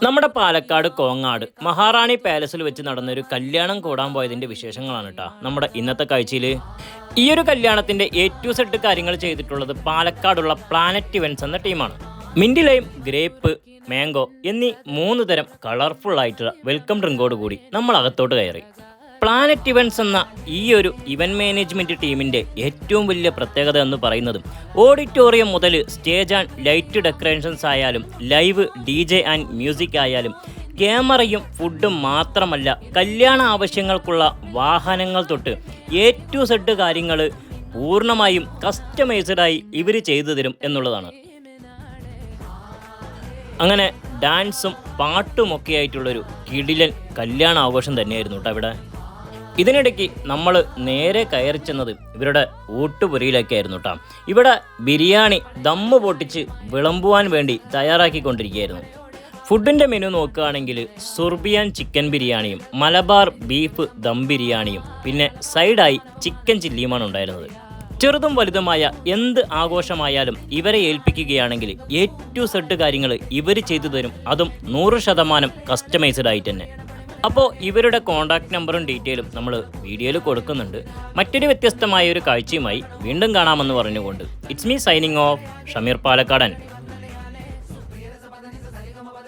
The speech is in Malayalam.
നമ്മുടെ പാലക്കാട് കോങ്ങാട് മഹാറാണി പാലസിൽ വെച്ച് നടന്നൊരു കല്യാണം കൂടാൻ പോയതിന്റെ വിശേഷങ്ങളാണ് കേട്ടോ നമ്മുടെ ഇന്നത്തെ കാഴ്ചയിൽ. ഈ ഒരു കല്യാണത്തിന്റെ A to Z കാര്യങ്ങൾ ചെയ്തിട്ടുള്ളത് പാലക്കാടുള്ള പ്ലാനറ്റ് ഇവന്റ്സ് എന്ന ടീമാണ്. മിൻറ്റ് ലൈം, ഗ്രേപ്പ്, മാംഗോ എന്നീ 3 തരം കളർഫുൾ ആയിട്ടുള്ള വെൽക്കം ഡ്രിങ്കോട് കൂടി നമ്മൾ അകത്തോട്ട് കയറി. പ്ലാനറ്റ് ഇവന്റ്സ് എന്ന ഈ ഒരു ഇവന്റ് മാനേജ്മെന്റ് ടീമിന്റെ ഏറ്റവും വലിയ പ്രത്യേകത എന്ന് പറയുന്നത് ഓഡിറ്റോറിയം മുതൽ സ്റ്റേജ് ആൻഡ് ലൈറ്റ് ഡെക്കറേഷൻസ് ആയാലും ലൈവ് DJ ആൻഡ് മ്യൂസിക് ആയാലും ക്യാമറയും ഫുഡും മാത്രമല്ല, കല്യാണ ആവശ്യങ്ങൾക്കുള്ള വാഹനങ്ങൾ തൊട്ട് A to Z കാര്യങ്ങൾ പൂർണ്ണമായും കസ്റ്റമൈസ്ഡായി ഇവർ ചെയ്തു തരും എന്നുള്ളതാണ്. അങ്ങനെ ഡാൻസും പാട്ടുമൊക്കെ ആയിട്ടുള്ളൊരു കിടിലൻ കല്യാണ ആഘോഷം തന്നെയായിരുന്നു കേട്ടോ ഇവിടെ. ഇതിനിടയ്ക്ക് നമ്മൾ നേരെ കയറി ചെന്നത് ഇവരുടെ ഊട്ടുപുരയിലേക്കായിരുന്നു കേട്ടോ. ഇവിടെ ബിരിയാണി ദമ്മ് പൊട്ടിച്ച് വിളമ്പുവാൻ വേണ്ടി തയ്യാറാക്കിക്കൊണ്ടിരിക്കുകയായിരുന്നു. ഫുഡിൻ്റെ മെനു നോക്കുകയാണെങ്കിൽ സുർബിയാൻ ചിക്കൻ ബിരിയാണിയും മലബാർ ബീഫ് ദം ബിരിയാണിയും പിന്നെ സൈഡായി ചിക്കൻ ചില്ലിയുമാണ് ഉണ്ടായിരുന്നത്. ചെറുതും വലുതുമായ എന്ത് ആഘോഷമായാലും ഇവരെ ഏൽപ്പിക്കുകയാണെങ്കിൽ A to Z കാര്യങ്ങൾ ഇവർ ചെയ്തു തരും, അതും 100% കസ്റ്റമൈസ്ഡ് ആയിട്ട് തന്നെ. അപ്പോൾ ഇവരുടെ കോൺടാക്ട് നമ്പറും ഡീറ്റെയിലും നമ്മൾ വീഡിയോയിൽ കൊടുക്കുന്നുണ്ട്. മറ്റൊരു വ്യത്യസ്തമായ ഒരു കാഴ്ചയുമായി വീണ്ടും കാണാമെന്ന് പറഞ്ഞുകൊണ്ട് it's me signing off Shameer പാലക്കാടൻ.